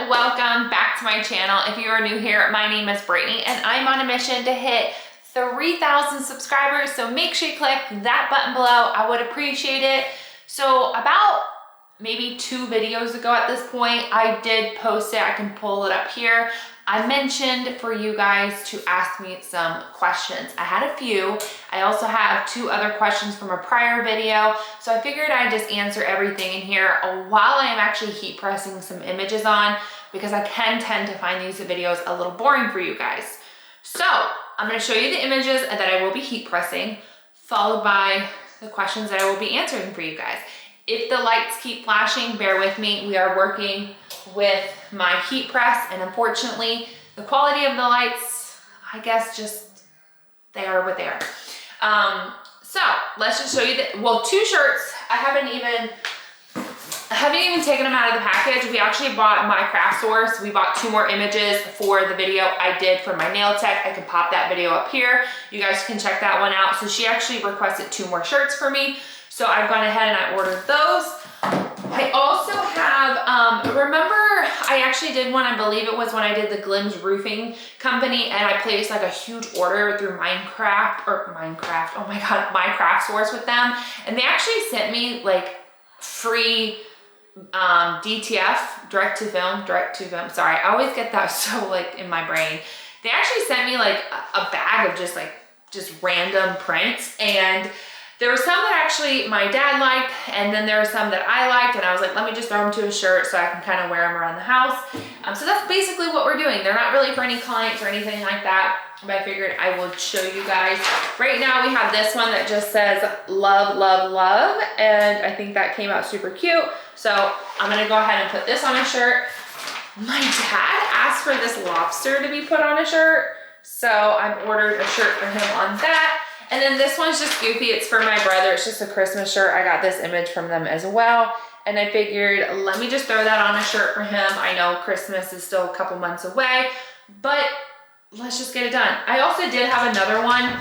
and welcome back to my channel. If you are new here, my name is Brittany and I'm on a mission to hit 3,000 subscribers. So make sure you click that button below. I would appreciate it. So about maybe 2 videos ago at this point, I did post it. I can pull it up here. I mentioned for you guys to ask me some questions. I had a few. I also have 2 other questions from a prior video. So I figured I'd just answer everything in here while I am actually heat pressing some images on, because I can tend to find these videos a little boring for you guys. So I'm gonna show you the images that I will be heat pressing, followed by the questions that I will be answering for you guys. If the lights keep flashing, bear with me. We are working with my heat press, and unfortunately, the quality of the lights, I guess just, they are what they are. So let's just show you the, well, 2 shirts. I haven't even taken them out of the package. We actually bought my craft source. We bought 2 more images for the video I did for my nail tech. I can pop that video up here. You guys can check that one out. So she actually requested 2 more shirts for me. So I've gone ahead and I ordered those. I also have, remember I actually did one, I believe it was when I did the Glims roofing company, and I placed like a huge order through Minecraft, oh my God, my craft source with them. And they actually sent me like free DTF, direct to film, sorry, I always get that so like in my brain. They actually sent me like a bag of just random prints, and there were some that actually my dad liked, and then there were some that I liked, and I was like, let me just throw them to a shirt so I can kind of wear them around the house. So that's basically what we're doing. They're not really for any clients or anything like that, but I figured I will show you guys. Right now we have this one that just says love, love, love, and I think that came out super cute. So I'm gonna go ahead and put this on a shirt. My dad asked for this lobster to be put on a shirt, so I've ordered a shirt for him on that. And then this one's just goofy. It's for my brother. It's just a Christmas shirt. I got this image from them as well. And I figured, let me just throw that on a shirt for him. I know Christmas is still a couple months away, but let's just get it done. I also did have another one,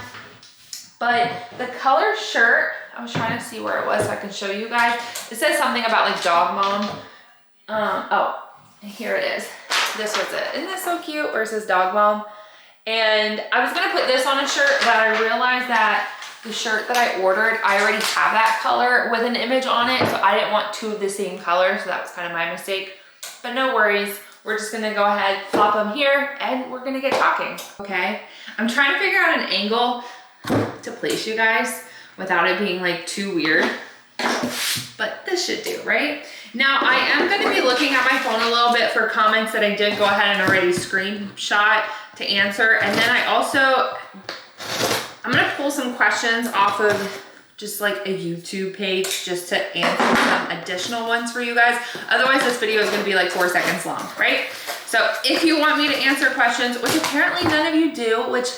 but the color shirt, I was trying to see where it was so I can show you guys. It says something about like dog mom. Oh, here it is. This was it. Isn't that so cute? Where it says dog mom. And I was gonna put this on a shirt, but I realized that the shirt that I ordered, I already have that color with an image on it, so I didn't want 2 of the same color, so that was kind of my mistake. But no worries, we're just gonna go ahead, plop them here, and we're gonna get talking, okay? I'm trying to figure out an angle to place you guys without it being like too weird, but this should do, right? Now, I am gonna be looking at my phone a little bit for comments that I did go ahead and already screenshot to answer. And then I'm gonna pull some questions off of just like a YouTube page just to answer some additional ones for you guys. Otherwise, this video is gonna be like 4 seconds long, right? So if you want me to answer questions, which apparently none of you do, which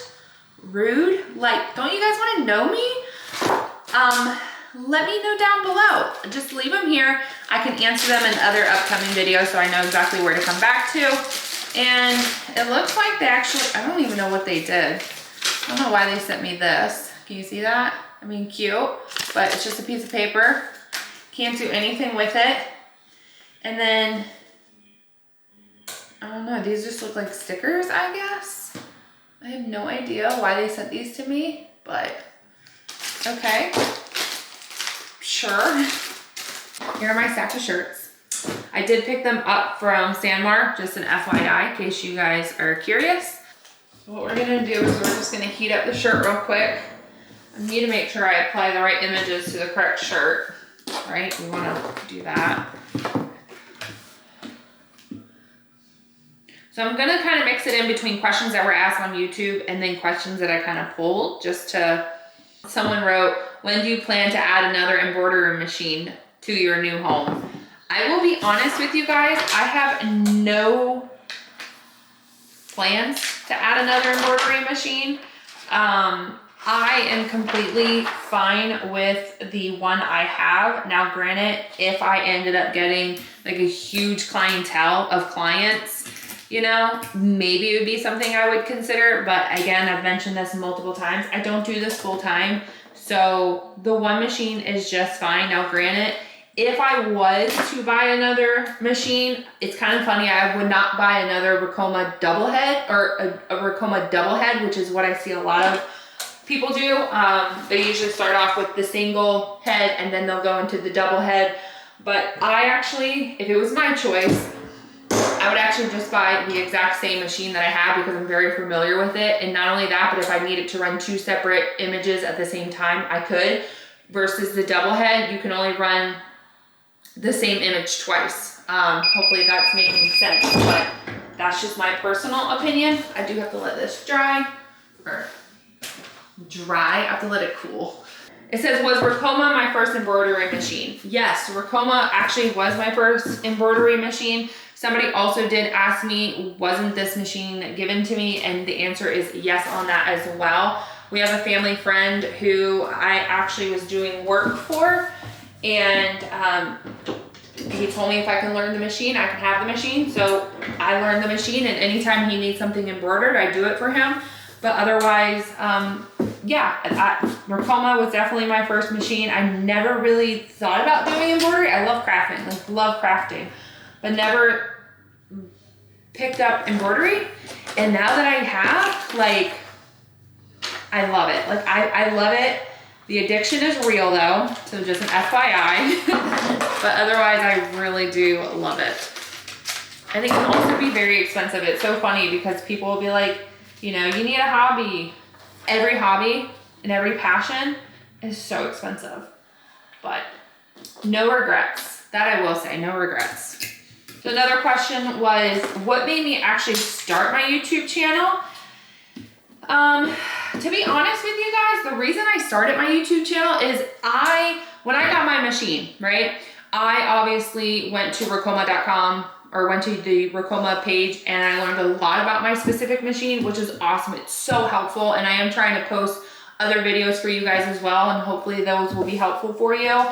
rude, like, don't you guys wanna know me? Let me know down below. Just leave them here. I can answer them in other upcoming videos so I know exactly where to come back to. And it looks like they actually, I don't even know what they did. I don't know why they sent me this. Can you see that? I mean, cute, but it's just a piece of paper. Can't do anything with it. And then, I don't know, these just look like stickers, I guess. I have no idea why they sent these to me, but okay. Sure. Here are my stack of shirts. I did pick them up from Sanmar, just an FYI, in case you guys are curious. What we're gonna do is we're just gonna heat up the shirt real quick. I need to make sure I apply the right images to the correct shirt, right? We wanna do that. So I'm gonna kind of mix it in between questions that were asked on YouTube and then questions that I kind of pulled just to, someone wrote, when do you plan to add another embroidery machine to your new home? I will be honest with you guys, I have no plans to add another embroidery machine. I am completely fine with the one I have. Now granted, if I ended up getting like a huge clientele of clients, you know, maybe it would be something I would consider. But again, I've mentioned this multiple times, I don't do this full time. So the one machine is just fine. Now granted, If I was to buy another machine, it's kind of funny, I would not buy another RICOMA double head or a RICOMA double head, which is what I see a lot of people do. They usually start off with the single head and then they'll go into the double head. But I actually, if it was my choice, I would actually just buy the exact same machine that I have because I'm very familiar with it. And not only that, but if I needed to run 2 separate images at the same time, I could. Versus the double head, you can only run the same image twice. Hopefully that's making sense, but that's just my personal opinion. I do have to let this dry, or dry, I have to let it cool. It says, was RICOMA my first embroidery machine? Yes, RICOMA actually was my first embroidery machine. Somebody also did ask me, wasn't this machine given to me? And the answer is yes on that as well. We have a family friend who I actually was doing work for, and he told me if I can learn the machine, I can have the machine. So I learned the machine, and anytime he needs something embroidered, I do it for him. But otherwise, yeah, RICOMA was definitely my first machine. I never really thought about doing embroidery. I love crafting, like love crafting, but never picked up embroidery. And now that I have, like, I love it. Like, I love it. The addiction is real though, so just an FYI. But otherwise, I really do love it. I think it can also be very expensive. It's so funny because people will be like, you know, you need a hobby. Every hobby and every passion is so expensive. But no regrets. That I will say, no regrets. So another question was, what made me actually start my YouTube channel? To be honest with you guys, the reason I started my YouTube channel is when I got my machine, right? I obviously went to RICOMA.com or went to the RICOMA page, and I learned a lot about my specific machine, which is awesome. It's so helpful, and I am trying to post other videos for you guys as well, and hopefully those will be helpful for you.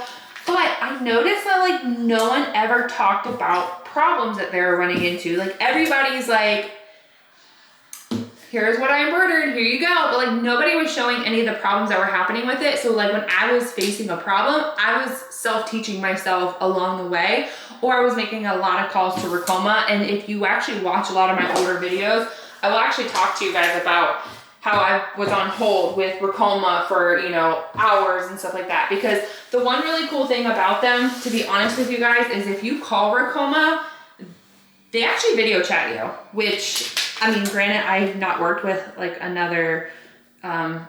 But I noticed that like no one ever talked about problems that they're running into. Like everybody's like, here's what I embroidered, here you go. But like nobody was showing any of the problems that were happening with it. So like when I was facing a problem, I was self-teaching myself along the way, or I was making a lot of calls to RICOMA. And if you actually watch a lot of my older videos, I will actually talk to you guys about how I was on hold with RICOMA for, you know, hours and stuff like that. Because the one really cool thing about them, to be honest with you guys, is if you call RICOMA, they actually video chat you, which, I mean, granted, I've not worked with like another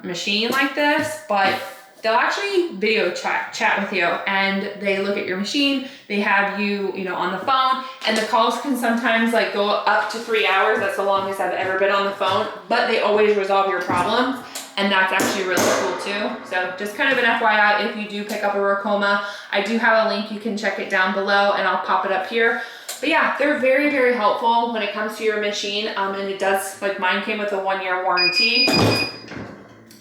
machine like this, but they'll actually video chat with you, and they look at your machine. They have you, you know, on the phone, and the calls can sometimes like go up to 3 hours. That's the longest I've ever been on the phone, but they always resolve your problems, and that's actually really cool too. So just kind of an FYI, if you do pick up a RICOMA, I do have a link. You can check it down below, and I'll pop it up here. But yeah, they're very, very helpful when it comes to your machine. And it does, like mine came with a 1-year warranty.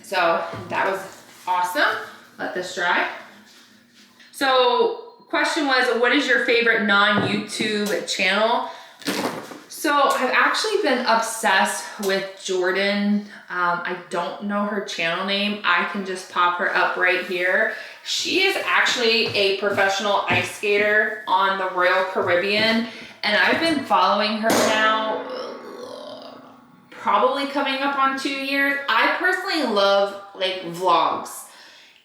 So that was awesome. Let this dry. So question was, what is your favorite non-YouTube channel? So I've actually been obsessed with Jordan. I don't know her channel name. I can just pop her up right here. She is actually a professional ice skater on the Royal Caribbean, and I've been following her now probably coming up on 2 years. I personally love like vlogs.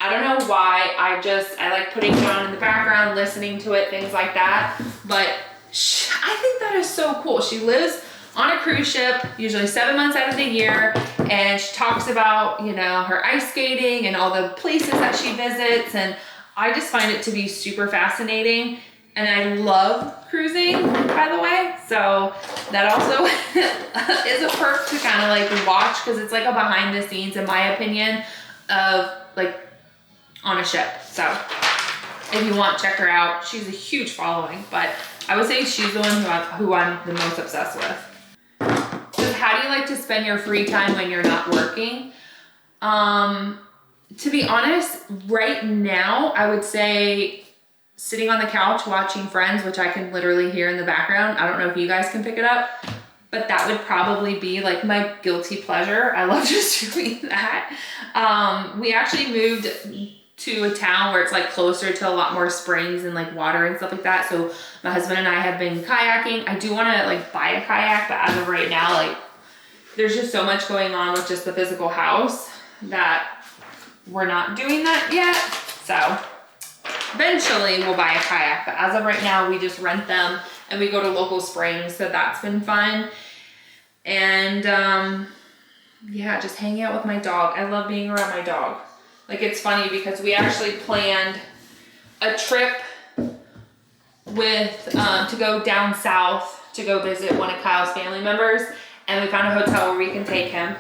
I don't know why. I like putting it on in the background, listening to it, things like that. But I think that is so cool. She lives on a cruise ship, usually 7 months out of the year, and she talks about, you know, her ice skating and all the places that she visits, and I just find it to be super fascinating. And I love cruising, by the way, so that also is a perk to kind of like watch, because it's like a behind the scenes, in my opinion, of like on a ship. So if you want, check her out. She's a huge following, but I would say she's the one who I'm the most obsessed with. So how do you like to spend your free time when you're not working? To be honest, right now, I would say sitting on the couch watching Friends, which I can literally hear in the background. I don't know if you guys can pick it up, but that would probably be like my guilty pleasure. I love just doing that. We actually moved to a town where it's like closer to a lot more springs and like water and stuff like that. So my husband and I have been kayaking. I do want to like buy a kayak, but as of right now, like there's just so much going on with just the physical house that we're not doing that yet. So eventually we'll buy a kayak, but as of right now, we just rent them and we go to local springs. So that's been fun. And yeah, just hanging out with my dog. I love being around my dog. Like, it's funny because we actually planned a trip with to go down south to go visit one of Kyle's family members, and we found a hotel where we can take him.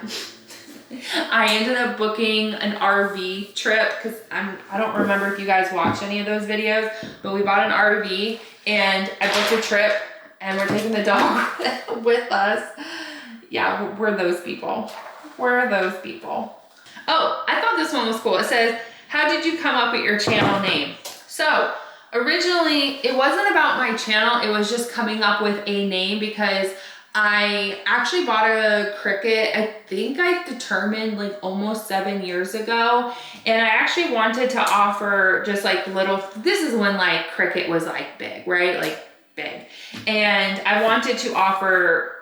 I ended up booking an RV trip because I don't remember if you guys watched any of those videos, but we bought an RV and I booked a trip and we're taking the dog with us. Yeah, we're those people. We're those people. Oh, I thought this one was cool. It says, how did you come up with your channel name? So originally it wasn't about my channel. It was just coming up with a name because I actually bought a Cricut. I think I determined like almost 7 years ago. And I actually wanted to offer just like little, this is when like Cricut was like big, right? Like big. And I wanted to offer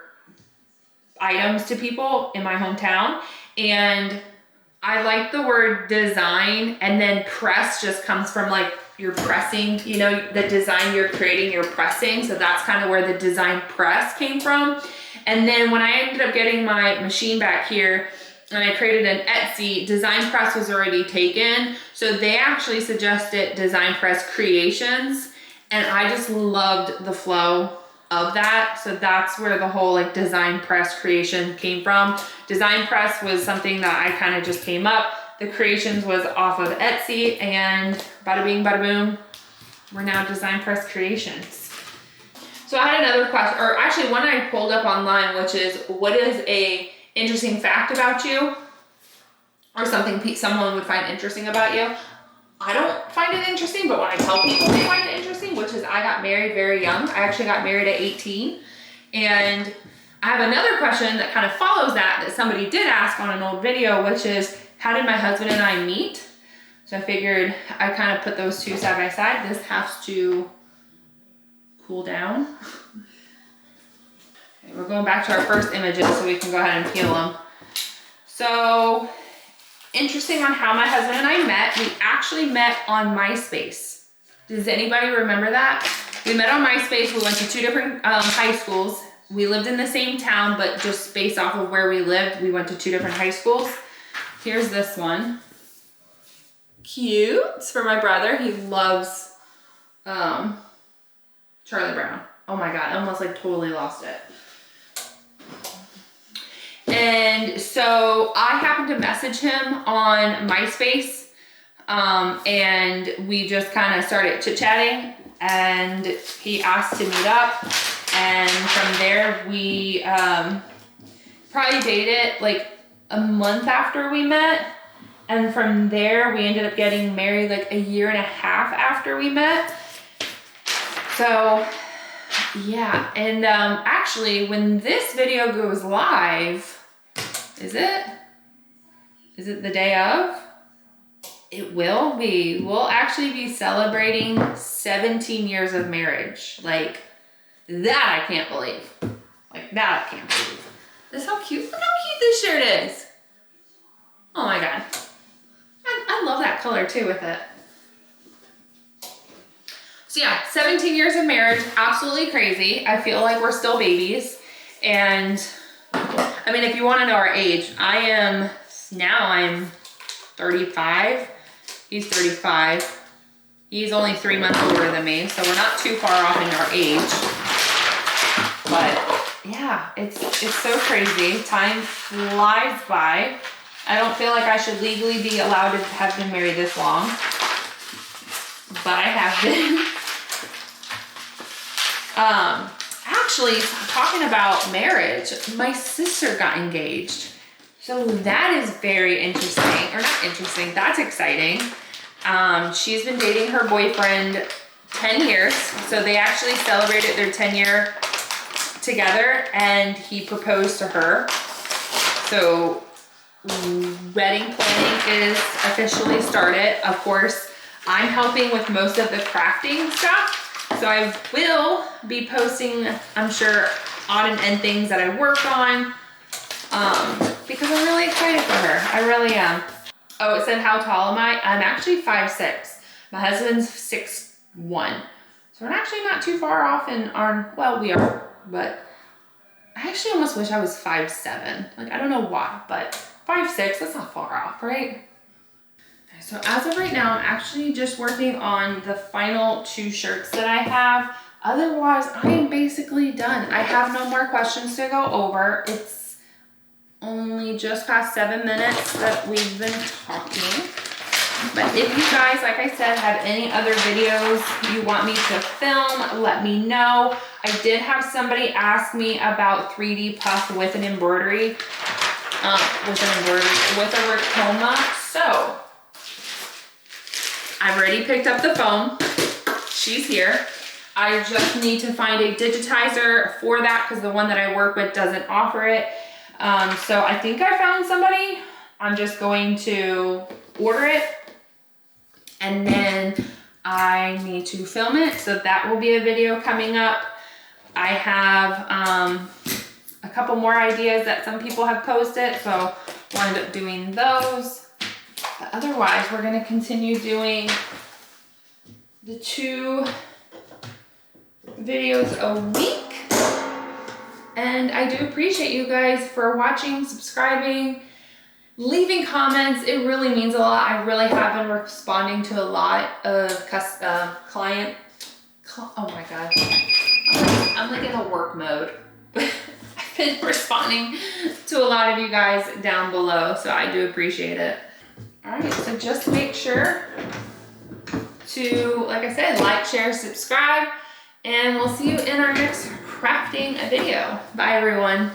items to people in my hometown. And I like the word design, and then press just comes from like you're pressing, you know, the design you're creating, you're pressing. So that's kind of where the Designpress came from. And then when I ended up getting my machine back here and I created an Etsy, Designpress was already taken. So they actually suggested Designpress Creations. And I just loved the flow of that. So that's where the whole like Designpress creation came from. Designpress was something that I kind of just came up. The creations was off of Etsy, and bada bing, bada boom, we're now Designpress Creations. So I had another question, or actually one I pulled up online, which is, what is a interesting fact about you? Or something someone would find interesting about you? I don't find it interesting, but when I tell people they find it interesting, which is I got married very young. I actually got married at 18. And I have another question that kind of follows that somebody did ask on an old video, which is, how did my husband and I meet? So I figured I kind of put those two side by side. This has to cool down. Okay, we're going back to our first images so we can go ahead and peel them. So, interesting on how my husband and I met. We actually met on MySpace. Does anybody remember that? We met on MySpace. We went to two different high schools. We lived in the same town, but just based off of where we lived, we went to two different high schools. Here's this one. Cute. It's for my brother. He loves Charlie Brown. Oh my God, I almost like totally lost it. And so I happened to message him on MySpace, and we just kind of started chit-chatting, and he asked to meet up, and from there we probably dated like a month after we met, and from there we ended up getting married like a year and a half after we met. So yeah, and actually when this video goes live, is it the day of? It will be. We'll actually be celebrating 17 years of marriage. Like, that I can't believe. Like, that I can't believe. This is how cute. Look how cute this shirt is. Oh my God. I love that color too with it. So yeah, 17 years of marriage, absolutely crazy. I feel like we're still babies. And I mean, if you want to know our age, I'm 35. He's 35. He's only 3 months older than me, so we're not too far off in our age. But yeah, it's so crazy. Time flies by. I don't feel like I should legally be allowed to have been married this long, but I have been. Actually, talking about marriage, my sister got engaged. So that is very interesting, or not interesting, that's exciting. She's been dating her boyfriend 10 years. So they actually celebrated their 10-year together, and he proposed to her. So wedding planning is officially started. Of course, I'm helping with most of the crafting stuff. So I will be posting, I'm sure, odd and end things that I work on because I'm really excited for her. I really am. Oh, it said, how tall am I? I'm actually 5'6". My husband's 6'1". So we're actually not too far off in our, well, we are, but I actually almost wish I was 5'7". Like, I don't know why, but 5'6", that's not far off, right? So as of right now, I'm actually just working on the final 2 shirts that I have. Otherwise, I am basically done. I have no more questions to go over. It's only just past 7 minutes that we've been talking. But if you guys, like I said, have any other videos you want me to film, let me know. I did have somebody ask me about 3D puff with an embroidery, with a RICOMA. So I've already picked up the phone. She's here. I just need to find a digitizer for that because the one that I work with doesn't offer it. So I think I found somebody. I'm just going to order it. And then I need to film it. So that will be a video coming up. I have a couple more ideas that some people have posted. So we'll end up doing those. But otherwise, we're going to continue doing the 2 videos a week. And I do appreciate you guys for watching, subscribing, leaving comments. It really means a lot. I really have been responding to a lot of oh my God. I'm like in a work mode. I've been responding to a lot of you guys down below, so I do appreciate it. All right, so just make sure to, like I said, like, share, subscribe, and we'll see you in our next crafting video. Bye, everyone.